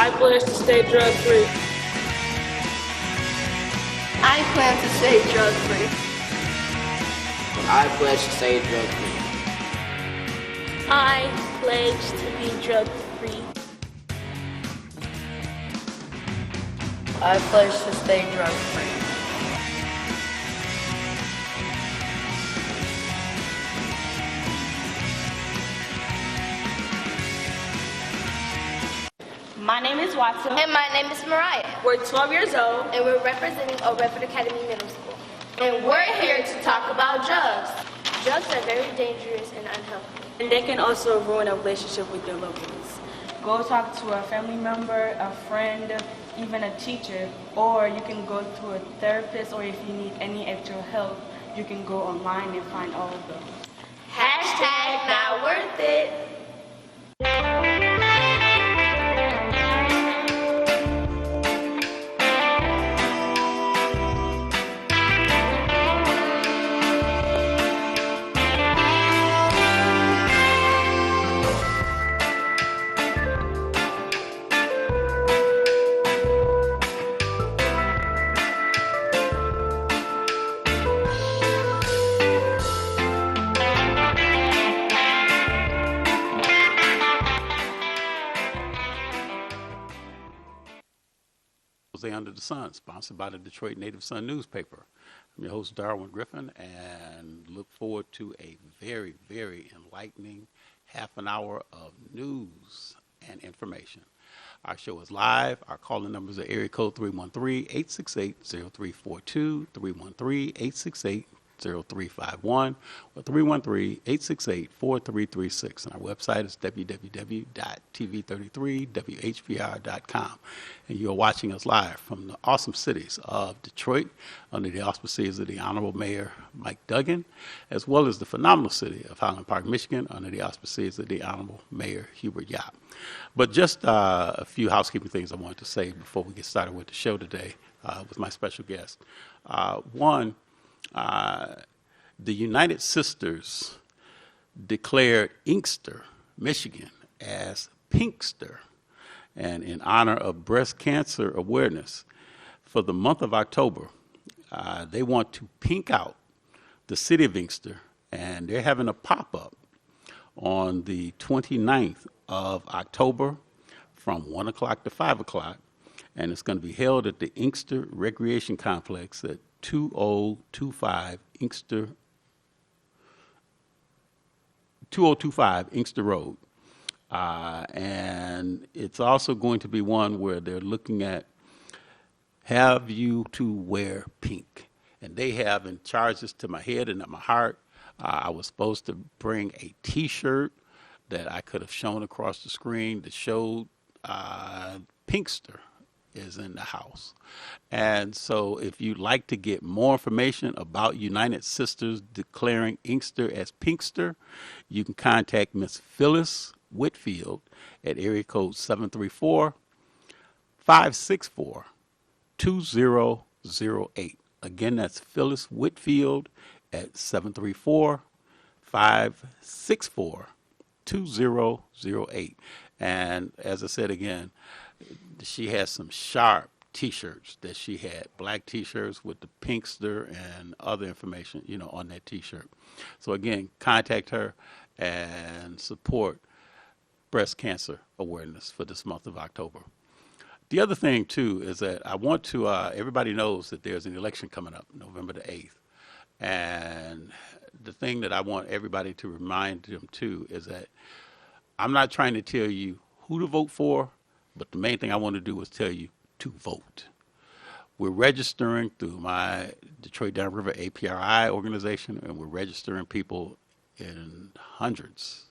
I pledge to stay drug-free. I plan to stay drug-free. I pledge to stay drug-free. I pledge to be drug-free. I pledge to stay drug-free. My name is Watson. And my name is Mariah. We're 12 years old. And we're representing Old Redford Academy Middle School. And we're here to talk about drugs. Drugs are very dangerous and unhealthy. And they can also ruin a relationship with your loved ones. Go talk to a family member, a friend, even a teacher, or you can go to a therapist, or if you need any extra help, you can go online and find all of them. Hashtag not worth it. Under the Sun, sponsored by the Detroit Native Sun newspaper. I'm your host, Darwin Griffin, and look forward to a very, very enlightening half an hour of news and information. Our show is live. Our calling numbers are area code 313-868-0342, 313-868-0351, or 313-868-4336. And our website is www.tv33whpr.com. And you're watching us live from the awesome cities of Detroit under the auspices of the Honorable Mayor Mike Duggan, as well as the phenomenal city of Highland Park, Michigan, under the auspices of the Honorable Mayor Hubert Yap. But just a few housekeeping things I wanted to say before we get started with the show today with my special guest. One, the United Sisters declared Inkster, Michigan, as Pinkster, and in honor of breast cancer awareness for the month of October, they want to pink out the city of Inkster, and they're having a pop-up on the 29th of October from 1 o'clock to 5 o'clock, and it's going to be held at the Inkster Recreation Complex at 2025 Inkster Road. And it's also going to be one where they're looking at have you to wear pink. And they have in charges to my head and at my heart. I was supposed to bring a T-shirt that I could have shown across the screen that showed Pinkster is in the house. And so if you'd like to get more information about United Sisters declaring Inkster as Pinkster, you can contact Miss Phyllis Whitfield at area code 734-564-2008. Again, that's Phyllis Whitfield at 734-564-2008. And as I said again, she has some sharp T-shirts that she had, black T-shirts with the Pinkster and other information, on that T-shirt. So again, contact her and support breast cancer awareness for this month of October. The other thing, too, is that I want to, everybody knows that there's an election coming up, November the 8th. And the thing that I want everybody to remind them, too, is that I'm not trying to tell you who to vote for, but the main thing I want to do is tell you to vote. We're registering through my Detroit Downriver APRI organization, and we're registering people in hundreds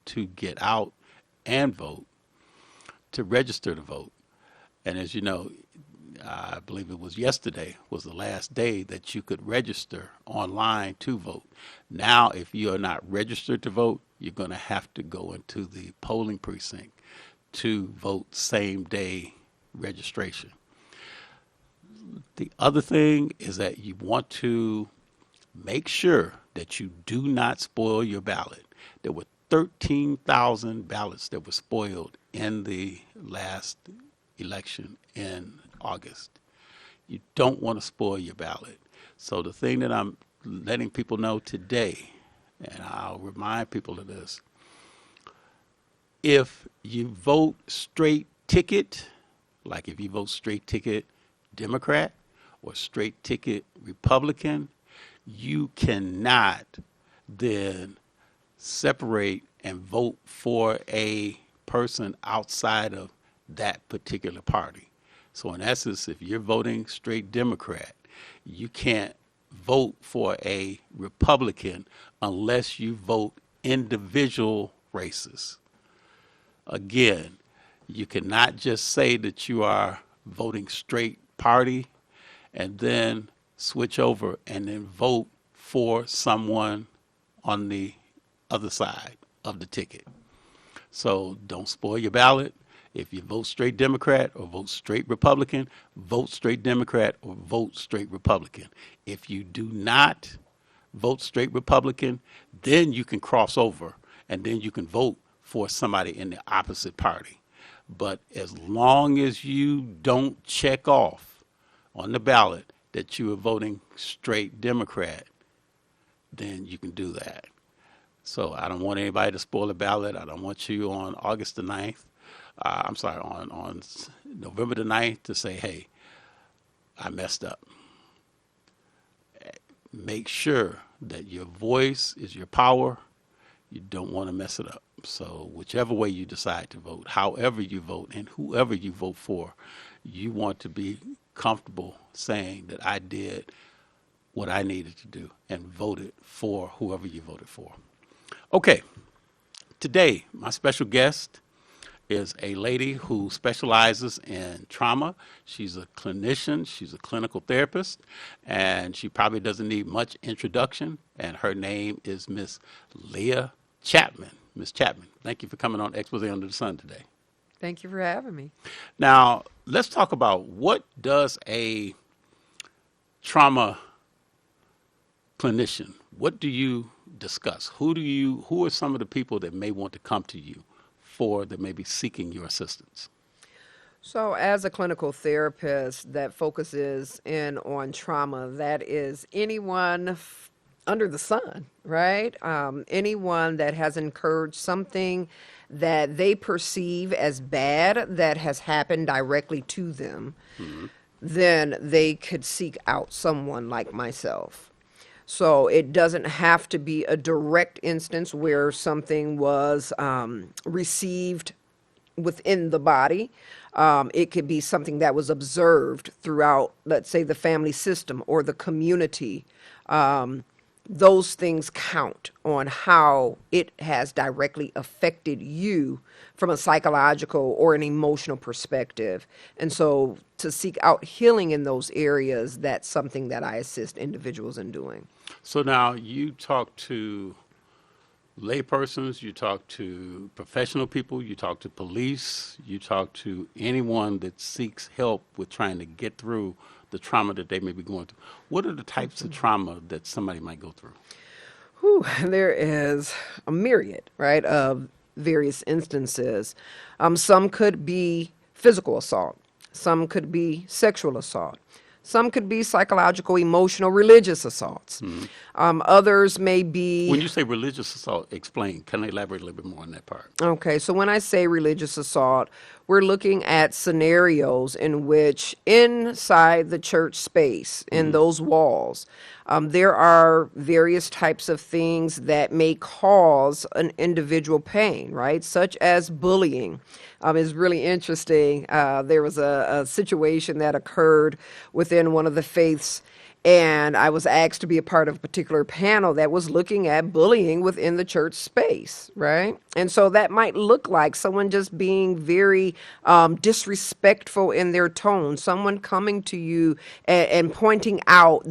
to get out and vote, to register to vote. And as you know, I believe it was yesterday was the last day that you could register online to vote. Now, if you are not registered to vote, you're going to have to go into the polling precinct to vote same day registration. The other thing is that you want to make sure that you do not spoil your ballot. There were 13,000 ballots that were spoiled in the last election in August. You don't want to spoil your ballot. So the thing that I'm letting people know today, and I'll remind people of this, if you vote straight ticket, like if you vote straight ticket Democrat or straight ticket Republican, you cannot then separate and vote for a person outside of that particular party. So in essence, if you're voting straight Democrat, you can't vote for a Republican unless you vote individual races. Again, you cannot just say that you are voting straight party and then switch over and then vote for someone on the other side of the ticket. So don't spoil your ballot. If you vote straight Democrat or vote straight Republican, vote straight Democrat or vote straight Republican. If you do not vote straight Republican, then you can cross over and then you can vote for somebody in the opposite party. But as long as you don't check off on the ballot that you are voting straight Democrat, then you can do that. So I don't want anybody to spoil the ballot. I don't want you on August the 9th, on November the 9th to say, hey, I messed up. Make sure that your voice is your power. You don't want to mess it up. So whichever way you decide to vote, however you vote, and whoever you vote for, you want to be comfortable saying that I did what I needed to do and voted for whoever you voted for. Okay, today my special guest is a lady who specializes in trauma. She's a clinician, she's a clinical therapist, and she probably doesn't need much introduction, and her name is Miss Leah Chapman. Miss Chapman, thank you for coming on Expose Under the Sun today. Thank you for having me. Now, let's talk about what does a trauma clinician, what do you discuss? Who are some of the people that may want to come to you for that may be seeking your assistance? So as a clinical therapist that focuses in on trauma, that is anyone under the sun, right? Anyone that has incurred something that they perceive as bad that has happened directly to them, then they could seek out someone like myself. So it doesn't have to be a direct instance where something was received within the body. It could be something that was observed throughout, let's say, the family system or the community. Those things count on how it has directly affected you from a psychological or an emotional perspective. And so to seek out healing in those areas, that's something that I assist individuals in doing. So now you talk to laypersons, you talk to professional people, you talk to police, you talk to anyone that seeks help with trying to get through the trauma that they may be going through. What are the types of trauma that somebody might go through? There is a myriad, right, of various instances. Some could be physical assault. Some could be sexual assault. Some could be psychological, emotional, religious assaults. Others may be... When you say religious assault, explain. Can I elaborate a little bit more on that part? Okay, so when I say religious assault, we're looking at scenarios in which inside the church space, in those walls, there are various types of things that may cause an individual pain, right? Such as bullying. It's really interesting. There was a situation that occurred within one of the faiths, and I was asked to be a part of a particular panel that was looking at bullying within the church space, right? And so that might look like someone just being very disrespectful in their tone, someone coming to you and pointing out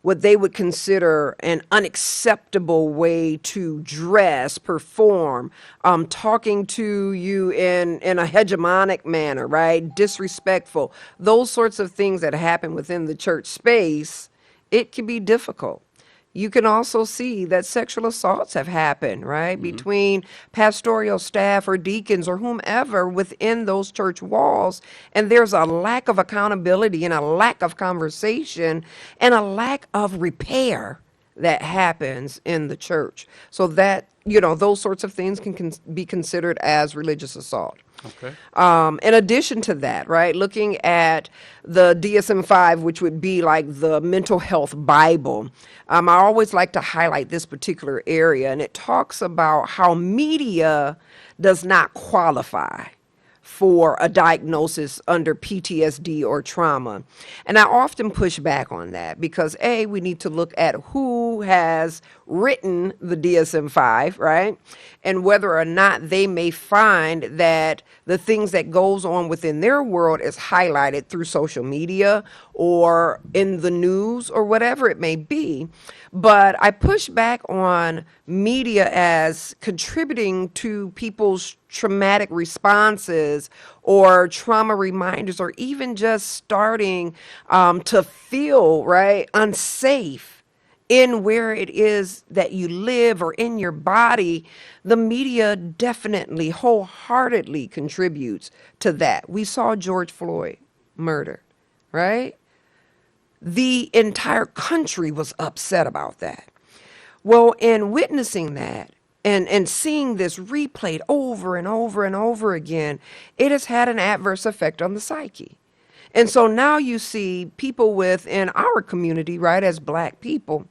what they would consider an unacceptable way to dress, perform, talking to you in a hegemonic manner, right? Disrespectful. Those sorts of things that happen within the church space, it can be difficult. You can also see that sexual assaults have happened, right, between pastoral staff or deacons or whomever within those church walls. And there's a lack of accountability and a lack of conversation and a lack of repair that happens in the church. So that, those sorts of things can be considered as religious assault. Okay. In addition to that, right, looking at the DSM-5, which would be like the mental health Bible, I always like to highlight this particular area, and it talks about how media does not qualify for a diagnosis under PTSD or trauma. And I often push back on that because, A, we need to look at who has written the DSM-5, right? And whether or not they may find that the things that goes on within their world is highlighted through social media or in the news or whatever it may be. But I push back on media as contributing to people's traumatic responses or trauma reminders, or even just starting to feel, right, unsafe in where it is that you live or in your body. The media definitely wholeheartedly contributes to that. We saw George Floyd murdered, right? The entire country was upset about that. Well, in witnessing that and seeing this replayed over and over and over again, it has had an adverse effect on the psyche. And so now you see people within our community, right, as Black people,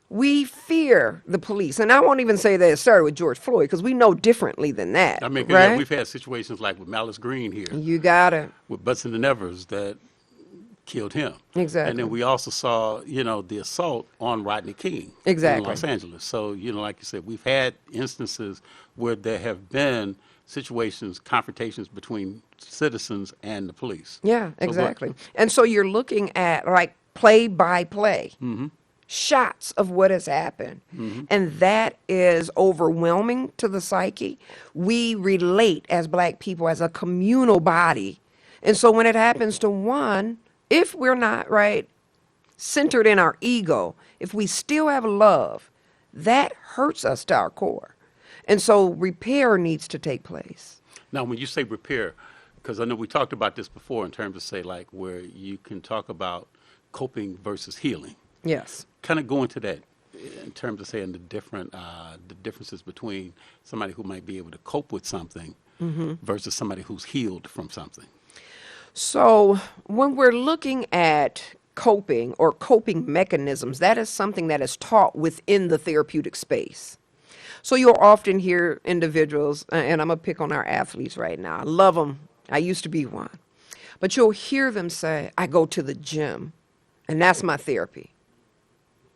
we fear the police. And I won't even say that it started with George Floyd, because we know differently than that. I mean, right? we've had situations like with Malice Green here, You got it. with Butson and Evers that killed him. Exactly. And then we also saw, the assault on Rodney King Exactly. in Los Angeles. So, like you said, we've had instances where there have been situations, confrontations between citizens and the police. Yeah, exactly. And so you're looking at like play by play. Shots of what has happened. And that is overwhelming to the psyche. We relate as Black people as a communal body. And so when it happens to one, if we're not, right, centered in our ego, if we still have love, that hurts us to our core. And so repair needs to take place. Now, when you say repair, because I know we talked about this before in terms of, say, like where you can talk about coping versus healing. Yes. Kind of go into that in terms of saying the differences between somebody who might be able to cope with something versus somebody who's healed from something. So when we're looking at coping or coping mechanisms, that is something that is taught within the therapeutic space. So you'll often hear individuals, and I'm going to pick on our athletes right now. I love them. I used to be one. But you'll hear them say, I go to the gym, and that's my therapy.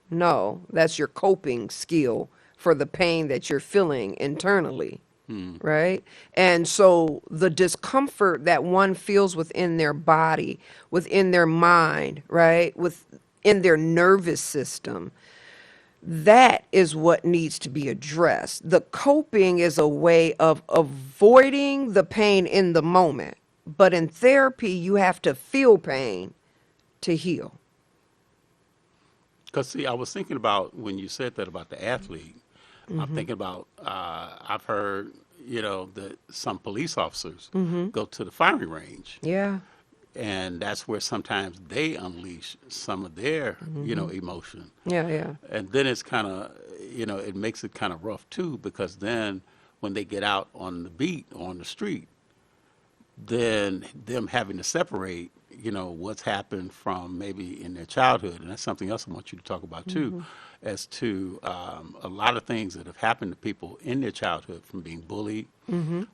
No, that's your coping skill for the pain that you're feeling internally. Right? And so the discomfort that one feels within their body, within their mind, right? Within their nervous system, that is what needs to be addressed. The coping is a way of avoiding the pain in the moment. But in therapy, you have to feel pain to heal. Because, see, I was thinking about when you said that about the athlete, I'm thinking about, I've heard, that some police officers go to the firing range. Yeah. And that's where sometimes they unleash some of their, emotion. Yeah, yeah. And then it's kind of, it makes it kind of rough, too, because then when they get out on the beat or on the street, then them having to separate, what's happened from maybe in their childhood. And that's something else I want you to talk about, too, as to a lot of things that have happened to people in their childhood, from being bullied,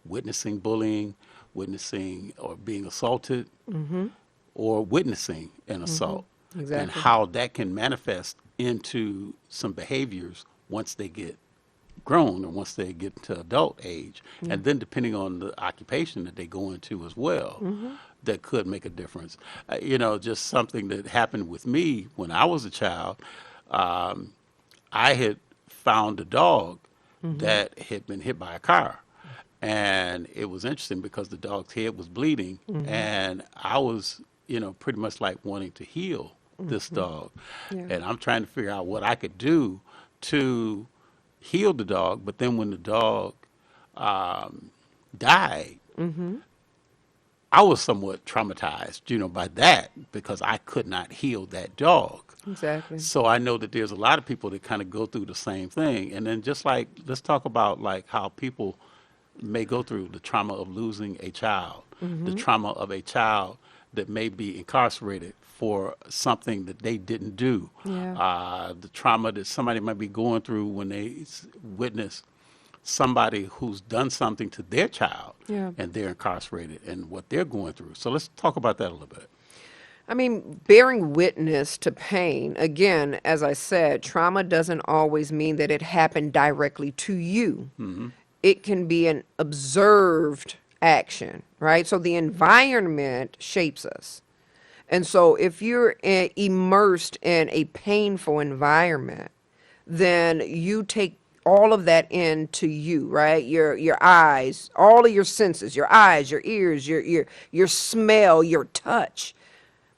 witnessing bullying, witnessing or being assaulted, or witnessing an assault. Exactly. And how that can manifest into some behaviors once they get grown or once they get to adult age. And then depending on the occupation that they go into as well, that could make a difference. Just something that happened with me when I was a child, I had found a dog that had been hit by a car. And it was interesting because the dog's head was bleeding, and I was, pretty much like wanting to heal this dog. Yeah. And I'm trying to figure out what I could do to heal the dog. But then when the dog died, I was somewhat traumatized, by that because I could not heal that dog. Exactly. So I know that there's a lot of people that kind of go through the same thing. And then just like, let's talk about like how people may go through the trauma of losing a child, the trauma of a child that may be incarcerated for something that they didn't do, the trauma that somebody might be going through when they witness somebody who's done something to their child and they're incarcerated and what they're going through. So let's talk about that a little bit. I mean, bearing witness to pain, again, as I said, trauma doesn't always mean that it happened directly to you. It can be an observed action, right? So the environment shapes us. And so if you're immersed in a painful environment, then you take all of that into you, right? Your eyes, all of your senses, your eyes, your ears, your smell, your touch.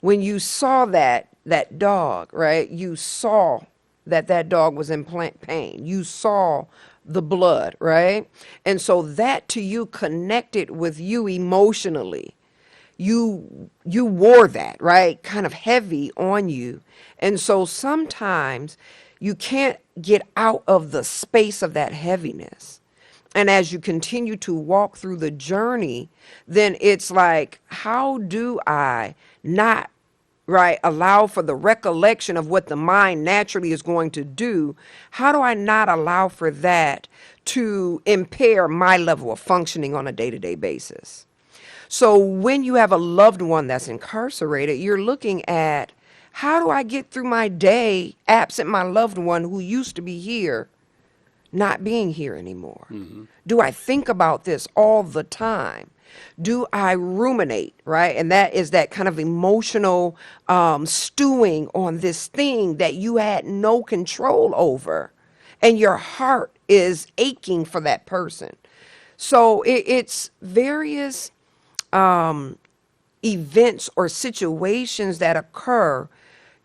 When you saw that dog, right? You saw that dog was in pain. You saw the blood, right? And so that to you connected with you emotionally. You wore that, right? Kind of heavy on you. And so sometimes you can't get out of the space of that heaviness. And as you continue to walk through the journey, then it's like, how do I not, right, allow for the recollection of what the mind naturally is going to do? How do I not allow for that to impair my level of functioning on a day-to-day basis? So when you have a loved one that's incarcerated, you're looking at, how do I get through my day absent my loved one who used to be here, not being here anymore? Do I think about this all the time? Do I ruminate, right? And that is that kind of emotional stewing on this thing that you had no control over, and your heart is aching for that person. So it's various events or situations that occur.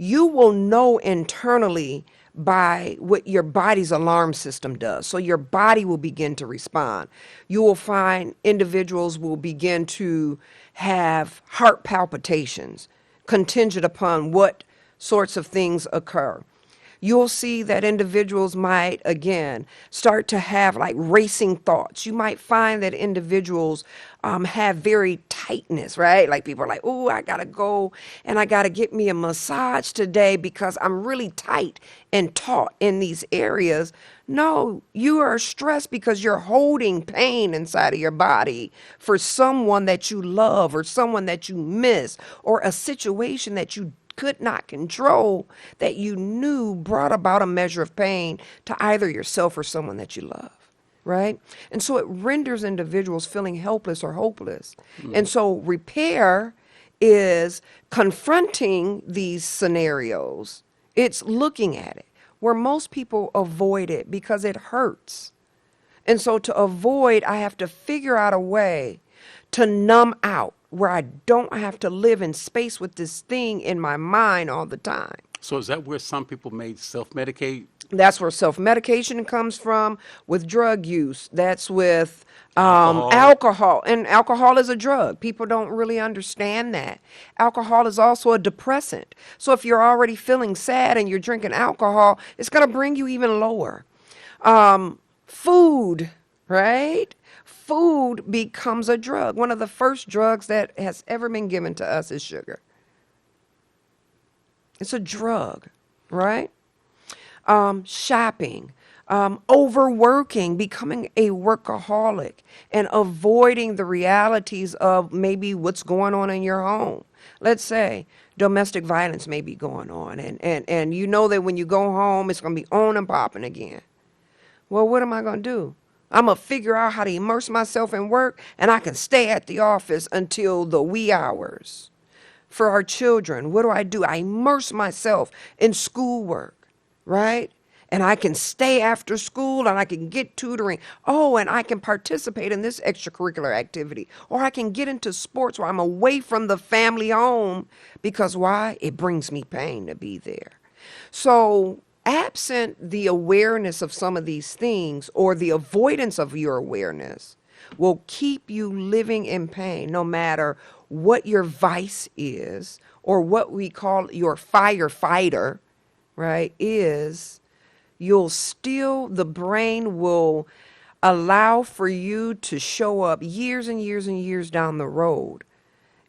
You will know internally by what your body's alarm system does. So your body will begin to respond. You will find individuals will begin to have heart palpitations contingent upon what sorts of things occur. You'll see that individuals might, again, start to have like racing thoughts. You might find that individuals have very tightness, right? Like people are like, oh, I got to go and I got to get me a massage today because I'm really tight and taut in these areas. No, you are stressed because you're holding pain inside of your body for someone that you love or someone that you miss or a situation that you could not control that you knew brought about a measure of pain to either yourself or someone that you love, right? And so it renders individuals feeling helpless or hopeless. And so repair is confronting these scenarios. It's looking at it, where most people avoid it because it hurts. And so to avoid, I have to figure out a way to numb out, where I don't have to live in space with this thing in my mind all the time. So is that where some people may self-medicate? That's where self-medication comes from, with drug use. That's with alcohol. And alcohol is a drug. People don't really understand that. Alcohol is also a depressant. So if you're already feeling sad and you're drinking alcohol, it's going to bring you even lower. Food, right? Food becomes a drug. One of the first drugs that has ever been given to us is sugar. It's a drug, right? Shopping, overworking, becoming a workaholic, and avoiding the realities of maybe what's going on in your home. Let's say domestic violence may be going on, and you know that when you go home, it's going to be on and popping again. Well, what am I going to do? I'm going to figure out how to immerse myself in work, and I can stay at the office until the wee hours. For our children, what do? I immerse myself in schoolwork, right? and I can stay after school and I can get tutoring. Oh, and I can participate in this extracurricular activity. Or I can get into sports where I'm away from the family home because why? It brings me pain to be there. So, absent the awareness of some of these things or the avoidance of your awareness will keep you living in pain no matter what your vice is or what we call your firefighter, right, is. The brain will allow for you to show up years and years and years down the road,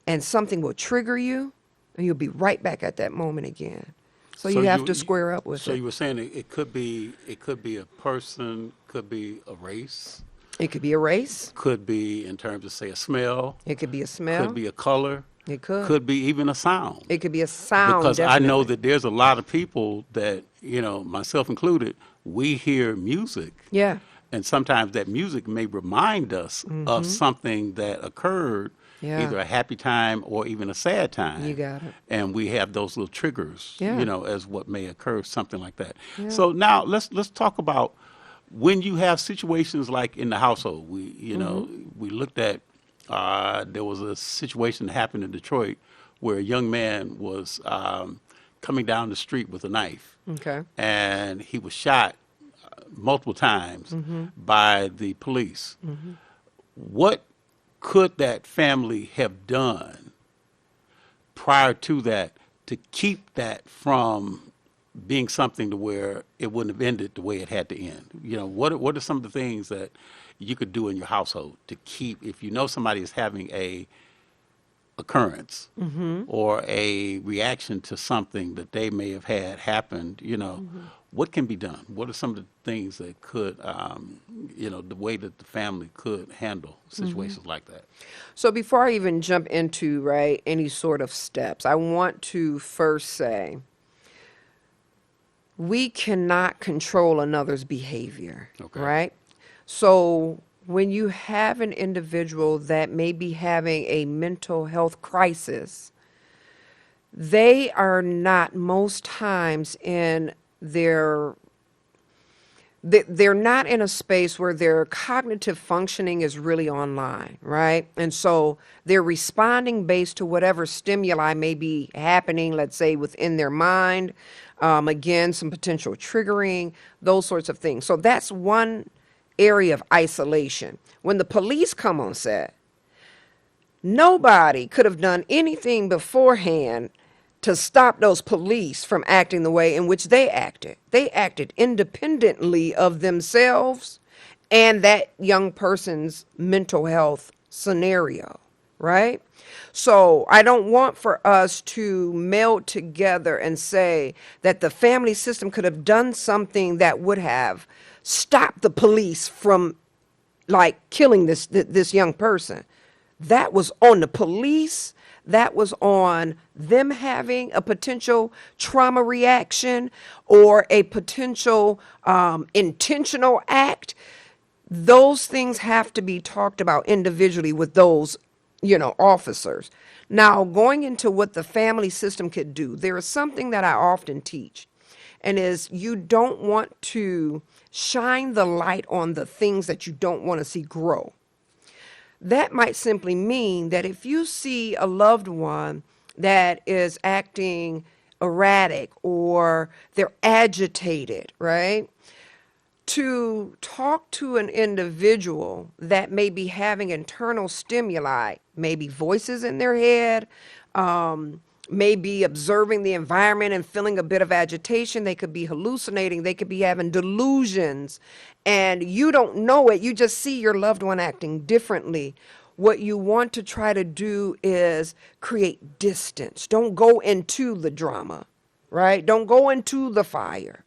and something will trigger you, and you'll be right back at that moment again. So you have to square up with it. So you were saying it could be a person, could be a race. It could be a race. Could be in terms of, say, a smell. It could be a smell. Could be a color. It could. Could be even a sound. It could be a sound. Because definitely. I know that there's a lot of people that, myself included, we hear music. Yeah. And sometimes that music may remind us of something that occurred, Yeah. either a happy time or even a sad time. You got it. And we have those little triggers, Yeah. as what may occur, something like that. Yeah. So now let's talk about when you have situations like in the household. We looked at, there was a situation that happened in Detroit where a young man was coming down the street with a knife. Okay. And he was shot multiple times by the police. What could that family have done prior to that to keep that from being something to where it wouldn't have ended the way it had to end? What are some of the things that you could do in your household to keep, if you know somebody is having a occurrence or a reaction to something that they may have had happened, what can be done? What are some of the things that could, the way that the family could handle situations like that? So before I even jump into, any sort of steps, I want to first say we cannot control another's behavior, right? So when you have an individual that may be having a mental health crisis, they are not most times in they're not in a space where their cognitive functioning is really online, right? And so they're responding based to whatever stimuli may be happening, let's say, within their mind. Again, some potential triggering, those sorts of things. So that's one area of isolation. When the police come on set, nobody could have done anything beforehand to stop those police from acting the way in which they acted. They acted independently of themselves and that young person's mental health scenario, right? So I don't want for us to meld together and say that the family system could have done something that would have stopped the police from killing this young person. That was on the police. That was on them having a potential trauma reaction or a potential intentional act. Those things have to be talked about individually with those, officers. Now, going into what the family system could do, there is something that I often teach, and is you don't want to shine the light on the things that you don't want to see grow. That might simply mean that if you see a loved one that is acting erratic or they're agitated, right? To talk to an individual that may be having internal stimuli, maybe voices in their head, maybe observing the environment and feeling a bit of agitation. They could be hallucinating. They could be having delusions. And you don't know it. You just see your loved one acting differently. What you want to try to do is create distance. Don't go into the drama, right? Don't go into the fire.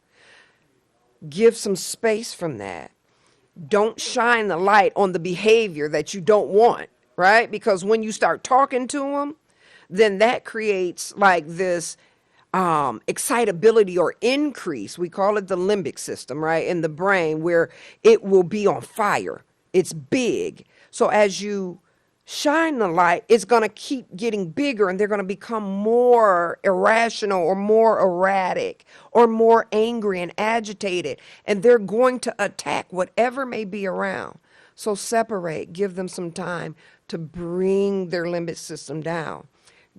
Give some space from that. Don't shine the light on the behavior that you don't want, right? Because when you start talking to them, then that creates this excitability or increase. We call it the limbic system, right, in the brain, where it will be on fire. It's big. So as you shine the light, it's going to keep getting bigger and they're going to become more irrational or more erratic or more angry and agitated. And they're going to attack whatever may be around. So separate, give them some time to bring their limbic system down.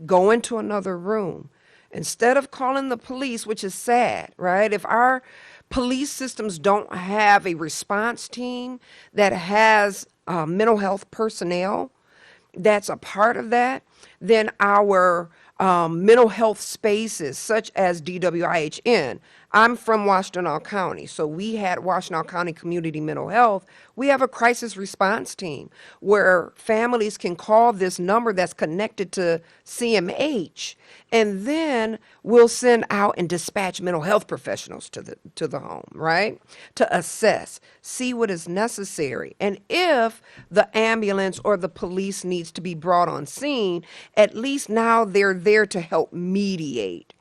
Go into another room. Instead of calling the police, which is sad, right? If our police systems don't have a response team that has mental health personnel that's a part of that, then our mental health spaces, such as DWIHN. I'm from Washtenaw County, so we had Washtenaw County Community Mental Health. We have a crisis response team where families can call this number that's connected to CMH, and then we'll send out and dispatch mental health professionals to the home, right? To assess, see what is necessary. And if the ambulance or the police needs to be brought on scene, at least now they're there to help mediate.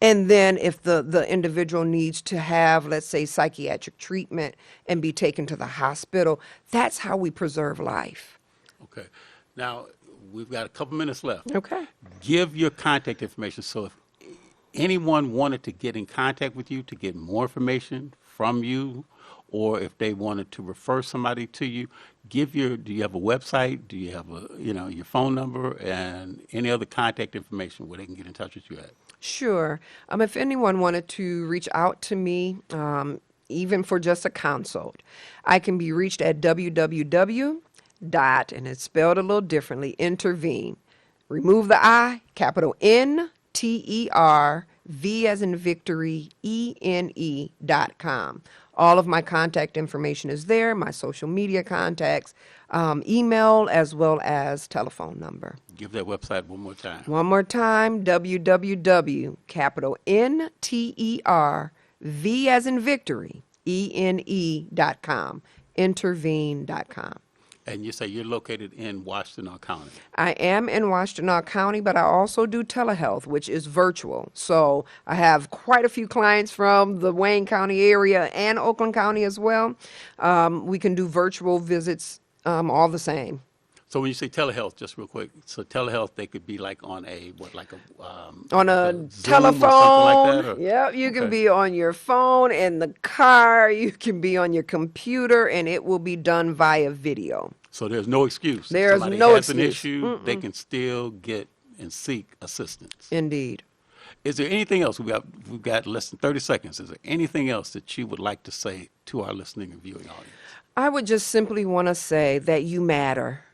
And then if the individual needs to have, let's say, psychiatric treatment and be taken to the hospital, that's how we preserve life. Okay. Now, we've got a couple minutes left. Okay. Give your contact information. So if anyone wanted to get in contact with you to get more information from you, or if they wanted to refer somebody to you, do you have a website? Do you have your phone number and any other contact information where they can get in touch with you at? Sure. If anyone wanted to reach out to me, even for just a consult, I can be reached at www. And it's spelled a little differently, intervene. Remove the I, capital NTER, V as in victory, ENE.com. All of my contact information is there, my social media contacts, email, as well as telephone number. Give that website one more time. One more time, www, capital NTER, V as in victory, ENE.com, intervene.com. And you say you're located in Washtenaw County. I am in Washtenaw County, but I also do telehealth, which is virtual. So I have quite a few clients from the Wayne County area and Oakland County as well. We can do virtual visits all the same. So when you say telehealth, just real quick, so telehealth, they could be like on a on a Zoom telephone. or something like that? Yep, you can Okay. be on your phone, in the car, you can be on your computer, and it will be done via video. So there's no excuse. If There's somebody no has an excuse. issue, they can still get and seek assistance. Indeed. Is there anything else? We've got less than 30 seconds. Is there anything else that you would like to say to our listening and viewing audience? I would just simply want to say that you matter.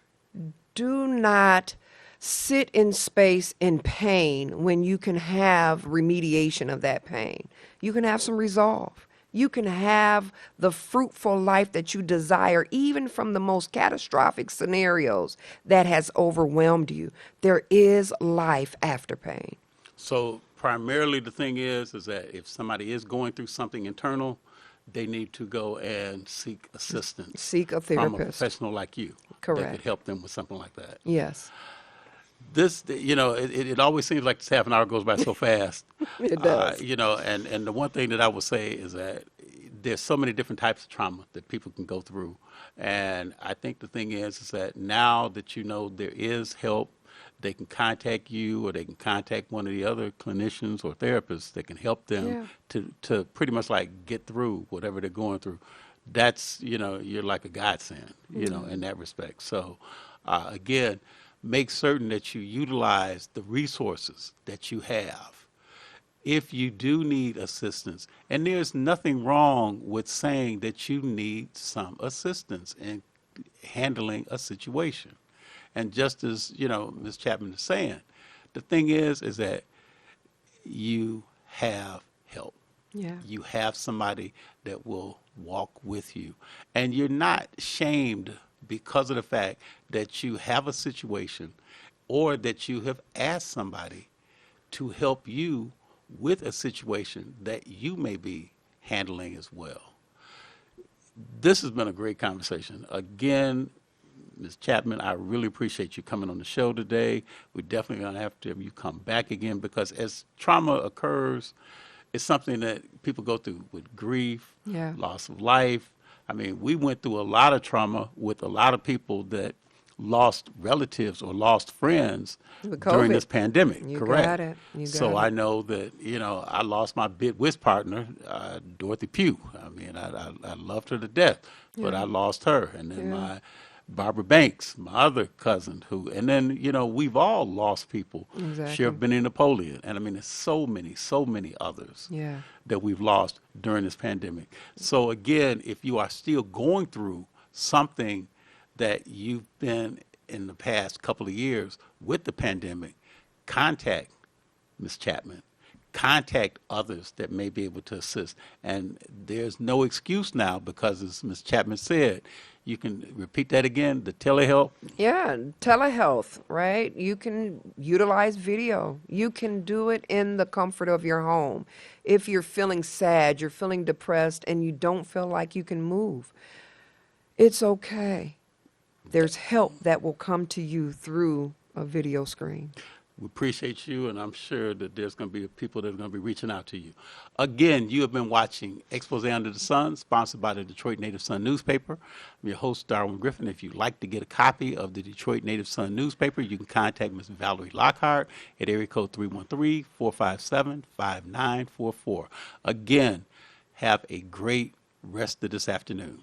Do not sit in space in pain when you can have remediation of that pain. You can have some resolve. You can have the fruitful life that you desire, even from the most catastrophic scenarios that has overwhelmed you. There is life after pain. So primarily the thing is that if somebody is going through something internal, they need to go and seek assistance. Seek a from a therapist. professional like you. That Correct. could help them with something like that. Yes. This, it always seems like this half an hour goes by so fast. It does. And the one thing that I would say is that there's so many different types of trauma that people can go through. And I think the thing is that now that you know there is help, they can contact you or they can contact one of the other clinicians or therapists that can help them to pretty much like get through whatever they're going through. That's, you're like a godsend, in that respect. So, again, make certain that you utilize the resources that you have. If you do need assistance, and there's nothing wrong with saying that you need some assistance in handling a situation. And just as, Ms. Chapman is saying, the thing is that you have help. Yeah. You have somebody that will walk with you. And you're not shamed because of the fact that you have a situation or that you have asked somebody to help you with a situation that you may be handling as well. This has been a great conversation. Again, Ms. Chapman, I really appreciate you coming on the show today. We're definitely going to have to have you come back again because as trauma occurs, it's something that people go through with grief, loss of life. I mean, we went through a lot of trauma with a lot of people that lost relatives or lost friends With during COVID. this pandemic. You correct. got it. You So got I it. know that, I lost my bid whist partner, Dorothy Pugh. I mean, I loved her to death, but I lost her. And then my Barbara Banks, my other cousin, and then, we've all lost people. Exactly. Sheriff Benny Napoleon. And I mean, there's so many others Yeah. that we've lost during this pandemic. So again, if you are still going through something that you've been in the past couple of years with the pandemic, contact Ms. Chapman. Contact others that may be able to assist. And there's no excuse now because, as Ms. Chapman said, you can repeat that again, the telehealth. Yeah, telehealth, right? You can utilize video. You can do it in the comfort of your home. If you're feeling sad, you're feeling depressed, and you don't feel like you can move, it's okay. There's help that will come to you through a video screen. We appreciate you, and I'm sure that there's going to be people that are going to be reaching out to you. Again, you have been watching Expose Under the Sun, sponsored by the Detroit Native Sun newspaper. I'm your host, Darwin Griffin. If you'd like to get a copy of the Detroit Native Sun newspaper, you can contact Ms. Valerie Lockhart at area code 313-457-5944. Again, have a great rest of this afternoon.